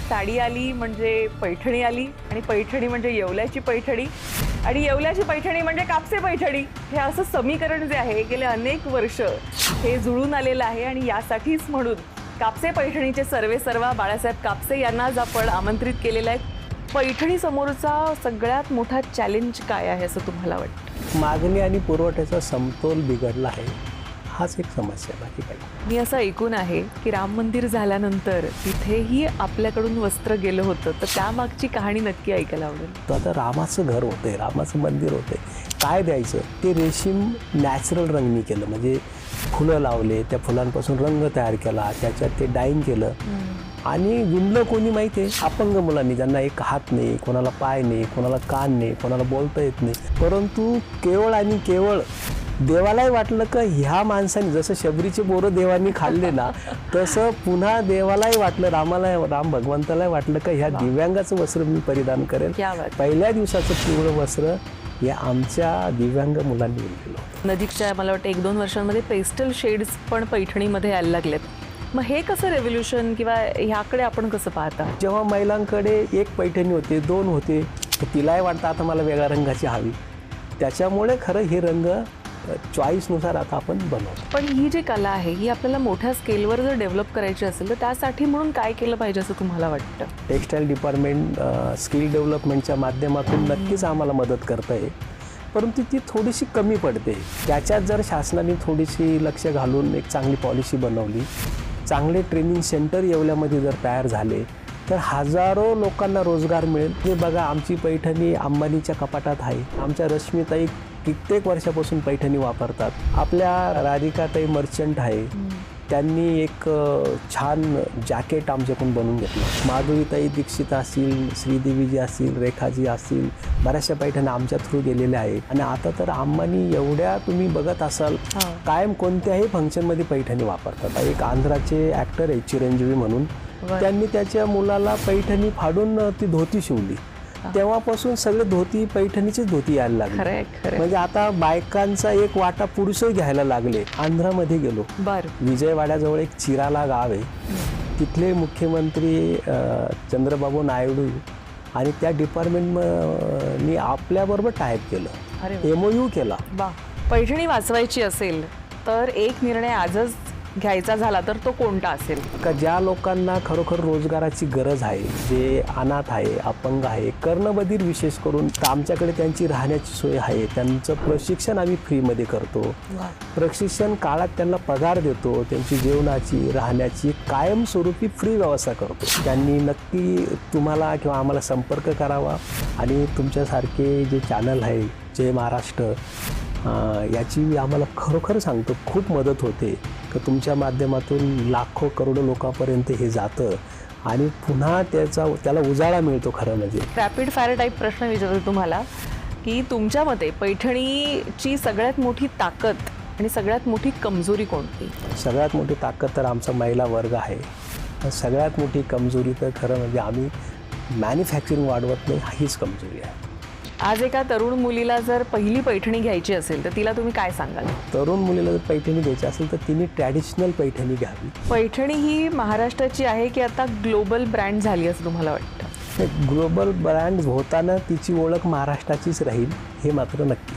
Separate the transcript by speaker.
Speaker 1: साडी आली म्हणजे पैठणी आली आणि पैठणी म्हणजे येवल्याची पैठणी आणि येवल्याची पैठणी म्हणजे कापसे पैठणी. हे असं समीकरण जे आहे गेले अनेक वर्ष हे जुळून आलेलं आहे आणि यासाठीच म्हणून कापसे पैठणीचे सर्वेसर्वा बाळासाहेब कापसे यांना आज आपण आमंत्रित केलेलं आहे. पैठणी समोरचा सगळ्यात मोठा चॅलेंज काय आहे असं तुम्हाला वाटतं?
Speaker 2: मागणी आणि पुरवठ्याचा समतोल बिघडला आहे, हाच एक समस्या, बाकी काही.
Speaker 1: मी असं ऐकून आहे की राम मंदिर झाल्यानंतर तिथेही आपल्याकडून वस्त्र गेलं होतं, तर त्यामागची कहाणी नक्की ऐकायला आवडेल.
Speaker 2: तर आता रामाचं घर होते, रामाचं मंदिर होते, काय द्यायचं ते रेशीम नॅचरल रंगनी केलं, म्हणजे फुलं लावले, त्या फुलांपासून रंग तयार केला, त्याच्यात ते डाईंग केलं आणि विणलं कोणी माहिती आहे? अपंग मुलांनी, ज्यांना एक हात नाही, कोणाला पाय नाही, कोणाला कान नाही, कोणाला बोलता येत नाही, परंतु केवळ आणि केवळ देवालाही वाटलं का ह्या माणसाने, जसं शबरीचे बोरं देवानी खाल्ले ना, तसं पुन्हा देवालाही वाटलं, राम भगवंतालाही वाटलं का ह्या दिव्यांगाचं वस्त्र मी परिधान करेल. पहिल्या दिवसाचं पिवळं वस्त्र हे आमच्या दिव्यांग मुलांनी विणलेलं.
Speaker 1: नजीकच्या मला वाटतं 1-2 वर्षांमध्ये पेस्टल शेड्स पण पैठणीमध्ये यायला लागलेत. मग हे कसं रेव्होल्युशन किंवा ह्याकडे आपण कसं पाहता?
Speaker 2: जेव्हा महिलांकडे एक पैठणी होते, 2 होते, तर तिलाही वाटतं आता मला वेगळ्या रंगाची हवी, त्याच्यामुळे खरं हे रंग चॉईसनुसार आता आपण बनवतो.
Speaker 1: पण ही जी कला आहे ही आपल्याला मोठ्या स्केलवर जर डेव्हलप करायची असेल तर त्यासाठी म्हणून काय केलं पाहिजे असं तुम्हाला वाटतं?
Speaker 2: टेक्स्टाईल डिपार्टमेंट स्किल डेव्हलपमेंटच्या माध्यमातून नक्कीच आम्हाला मदत करत आहे, परंतु ती थोडीशी कमी पडते. त्याच्यात जर शासनाने थोडीशी लक्ष घालून एक चांगली पॉलिसी बनवली, चांगले ट्रेनिंग सेंटर येवल्यामध्ये जर तयार झाले तर हजारो लोकांना रोजगार मिळेल. हे बघा, आमची पैठणी अंबानीच्या कपाटात आहे. आमच्या रश्मीताई कित्येक वर्षापासून पैठणी वापरतात. आपल्या राधिकाताई मर्चंट आहे, त्यांनी एक छान जॅकेट आमच्याकडून बनवून घेतलं. माधुरीताई दीक्षित असतील, श्रीदेवीजी असतील, रेखाजी असतील, बऱ्याचशा पैठणी आमच्या थ्रू गेलेल्या आहे. आणि आता तर अंबानी एवढ्या तुम्ही बघत असाल कायम कोणत्याही फंक्शनमध्ये पैठणी वापरतात. एक आंध्राचे ॲक्टर आहे चिरंजीवी म्हणून, त्यांनी त्याच्या मुलाला पैठणी फाडून ती धोती शिवली. तेव्हापासून सगळे धोती पैठणीचीच धोती यायला लागली. म्हणजे आता बायकांचा एक वाटा पुरुषही घ्यायला लागले. आंध्रामध्ये गेलो, विजयवाड्याजवळ एक चिराला गाव आहे, तिथले मुख्यमंत्री चंद्रबाबू नायडू आणि त्या डिपार्टमेंटनी आपल्याबरोबर टायप केलं, MOU केला.
Speaker 1: पैठणी वाचवायची असेल तर एक निर्णय आजच घ्यायचा झाला तर तो कोणता असेल?
Speaker 2: का ज्या लोकांना खरोखर रोजगाराची गरज आहे, जे अनाथ आहे, अपंग आहे, कर्णबधीर विशेष करून, तर आमच्याकडे त्यांची राहण्याची सोय आहे. त्यांचं प्रशिक्षण आम्ही फ्रीमध्ये करतो. प्रशिक्षण काळात त्यांना पगार देतो. त्यांची जेवणाची, राहण्याची कायमस्वरूपी फ्री व्यवस्था करतो. त्यांनी नक्की तुम्हाला किंवा आम्हाला संपर्क करावा आणि तुमच्यासारखे जे चॅनल आहे जय महाराष्ट्र, याची आम्हाला खरोखर सांगतो खूप मदत होते. की तुमच्या माध्यमातून लाखो करोडो लोकांपर्यंत हे जातं आणि पुन्हा त्याला उजाळा मिळतो. खरं म्हणजे
Speaker 1: रॅपिड फायर टाईप प्रश्न विचारतो तुम्हाला की तुमच्या मते पैठणीची सगळ्यात मोठी ताकद आणि सगळ्यात मोठी कमजोरी कोणती?
Speaker 2: सगळ्यात मोठी ताकद तर आमचा महिला वर्ग आहे. सगळ्यात मोठी कमजोरी तर खरं म्हणजे आम्ही मॅन्युफॅक्चरिंग वाढवत नाही, हीच कमजोरी आहे.
Speaker 1: आज एका तरुण मुलीला जर पहिली पैठणी घ्यायची असेल तर तिला तुम्ही काय सांगाल?
Speaker 2: तरुण मुलीला जर पैठणी घ्यायची असेल तर तिने ट्रॅडिशनल पैठणी घ्यावी.
Speaker 1: पैठणी ही महाराष्ट्राची आहे की आता ग्लोबल ब्रँड झाली असं तुम्हाला वाटतं?
Speaker 2: ग्लोबल ब्रँड होताना तिची ओळख महाराष्ट्राचीच राहील, हे मात्र नक्की.